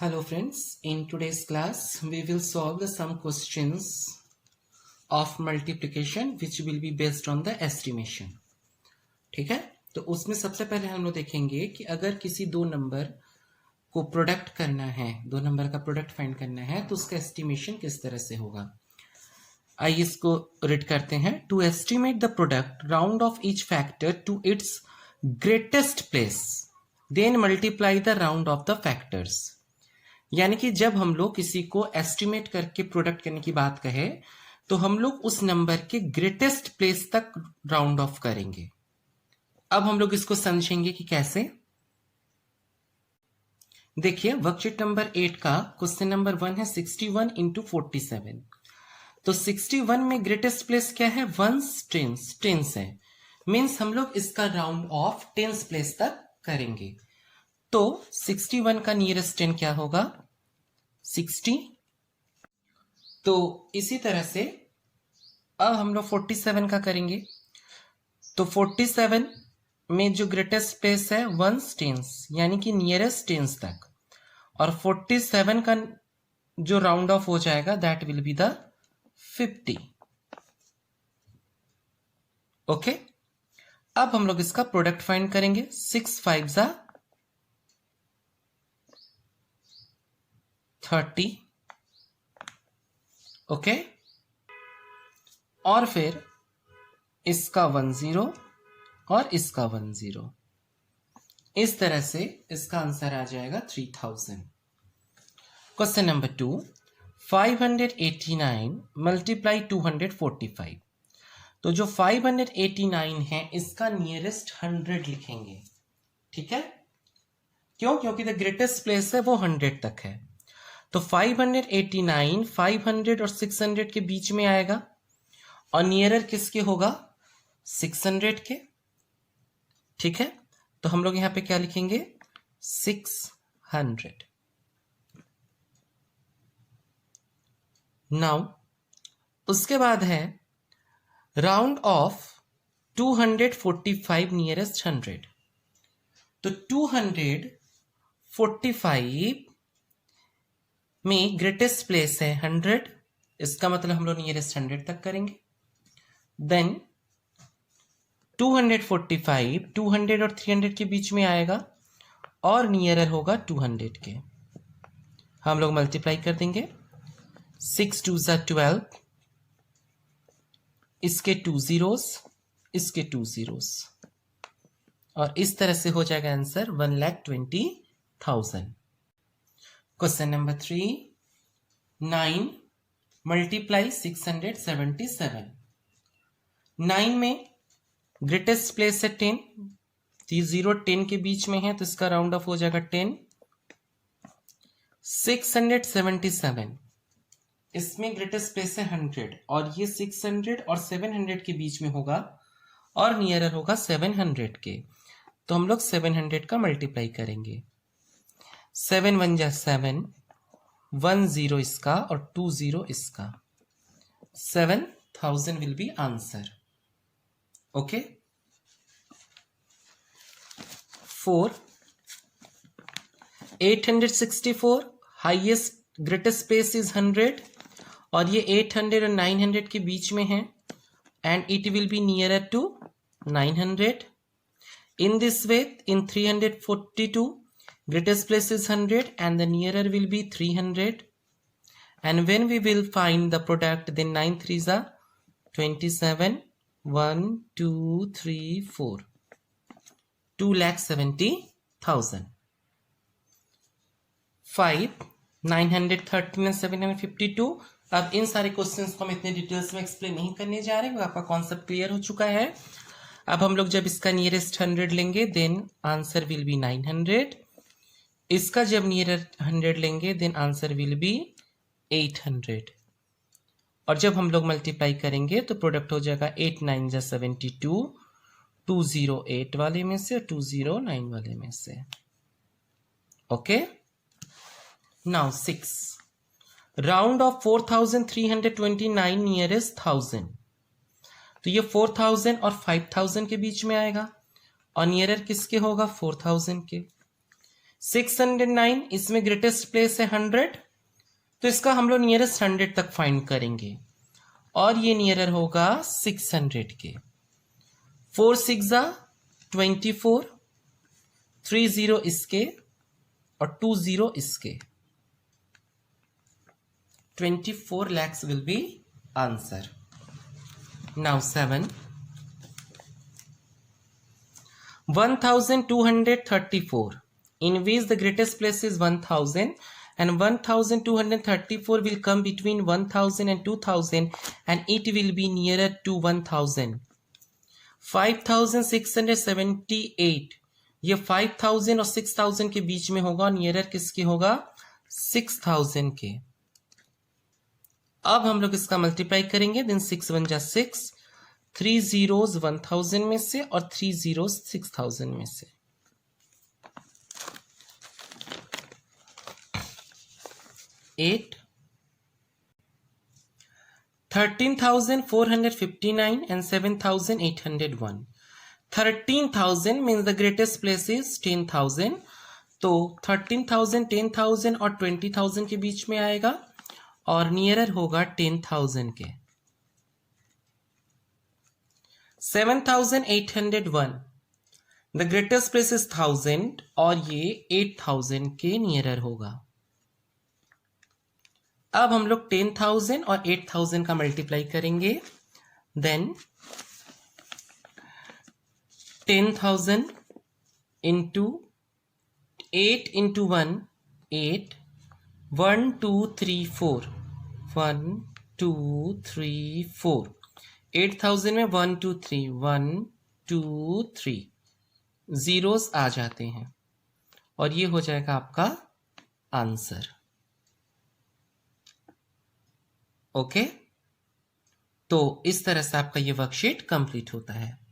Hello friends, in today's class we will solve some questions of multiplication which will be based on the estimation. ठीक है, तो उसमें सबसे पहले हम लोग देखेंगे कि अगर किसी दो नंबर को प्रोडक्ट करना है, दो नंबर का प्रोडक्ट फाइंड करना है तो उसका एस्टिमेशन किस तरह से होगा। आइए इसको रीड करते हैं। To estimate the product round off each factor to its greatest place, then multiply the round off the factors. यानी कि जब हम लोग किसी को एस्टिमेट करके प्रोडक्ट करने की बात कहे तो हम लोग उस नंबर के ग्रेटेस्ट प्लेस तक राउंड ऑफ करेंगे। अब हम लोग इसको समझेंगे कि कैसे। देखिए वर्कशीट नंबर 8 का क्वेश्चन नंबर 1 है 61 इंटू 47। तो 61 में ग्रेटेस्ट प्लेस क्या है, वंस टेंस है, मीन्स हम लोग इसका राउंड ऑफ टेंस प्लेस तक करेंगे। तो 61 का नियरेस्ट 10 क्या होगा, 60। तो इसी तरह से अब हम लोग 47 का करेंगे। तो 47 में जो ग्रेटेस्ट प्लेस है वंस टेंस, यानी कि नियरेस्ट टेंस तक, और 47 का जो राउंड ऑफ हो जाएगा that will be the 50। Okay, अब हम लोग इसका प्रोडक्ट फाइंड करेंगे। 6 5 जा 30। ओके, और फिर इसका 10 और इसका 10, इस तरह से इसका आंसर आ जाएगा 3000। Question number 2, 589 multiply 245। तो जो 589 है इसका नियरेस्ट 100 लिखेंगे। ठीक है, क्यों? क्योंकि द ग्रेटेस्ट प्लेस है वो 100 तक है। तो 589 500 और 600 के बीच में आएगा, और नियरर किसके होगा, 600 के। ठीक है, तो हम लोग यहां पे क्या लिखेंगे, 600। नाउ उसके बाद है राउंड ऑफ 245 नियरेस्ट 100। तो 245 में ग्रेटेस्ट प्लेस है 100, इसका मतलब हम लोग नियरेस्ट 100 तक करेंगे। देन 245 200 और 300 के बीच में आएगा, और नियरर होगा 200 के। हम लोग मल्टीप्लाई कर देंगे। 6 2 जा 12, इसके 2 zeros, इसके 2 zeros, और इस तरह से हो जाएगा आंसर 1,20,000। Question number 3, 9 multiply 677। 9 में ग्रेटेस्ट प्लेस है 10, 0 10 के बीच में है तो इसका राउंड ऑफ हो जाएगा 10। 677 इसमें ग्रेटेस्ट प्लेस है 100, और ये 600 और 700 के बीच में होगा, और नियरर होगा 700 के। तो हम लोग 700 का मल्टीप्लाई करेंगे। 7 1 जा 7, 1 0 इसका और 2 0 इसका, 7000 will be answer. Okay. 4 864 highest greatest space is 100, और ये 800 और 900 के बीच में है, and it will be nearer to 900। In this way in 342 greatest place is 100 and the nearer will be 300, and when we will find the product then 9 3s are 27, 1 2 3 4, 2,70,000। 5 913 and 752। अब इन सारे questions को हम इतने डिटेल्स में explain नहीं करने जा रहे हैं, आपका कॉन्सेप्ट क्लियर हो चुका है। अब हम लोग जब इसका नियरेस्ट 100 लेंगे देन आंसर विल बी 900, इसका जब नियर 100 लेंगे देन आंसर विल बी 800, और जब हम लोग मल्टीप्लाई करेंगे तो प्रोडक्ट हो जाएगा 8 9 जा 72, 208 वाले में से और 209 वाले में से। Okay, now 6 round of 4329 nearest 1000। तो ये 4000 और 5000 के बीच में आएगा, और नियरर किसके होगा, 4000 के। 609 इसमें ग्रेटेस्ट प्लेस है 100, तो इसका हम लोग नियरेस्ट 100 तक फाइंड करेंगे और ये नियरर होगा 600 के। 4 6 24, 30 इसके और 20 इसके। 24 lakhs will be answer. Now 7. 1234, in which the greatest place is 1000 and 1234 will come between 1000 and 2000 and it will be nearer to 1000. 5678, ये 5000 और 6000 के बीच में होगा, नियरर किसके होगा? 6000 के। अब हम लोग इसका मल्टीप्लाई करेंगे, देन 6 1 जा 6, 3 zeros 1000 में से और 3 zeros 6000 में से। 8 13,459 and 7,801. 13,000 means the greatest place is 10,000, तो 13,000 10,000 और 20,000 के बीच में आएगा और नियरर होगा 10,000 के। 7,801, द ग्रेटेस्ट प्लेस इज 1000 और ये 8,000 के नियरर होगा। अब हम लोग 10,000 और 8,000 का मल्टीप्लाई करेंगे, देन 10,000 इंटू 8 इंटू 1 8, 1 2 3 4, 1 2 3 4, 8,000 में 1 2 3, 1 2 3 जीरोस आ जाते हैं और ये हो जाएगा आपका आंसर। ओके, तो इस तरह से आपका ये वर्कशीट कंप्लीट होता है।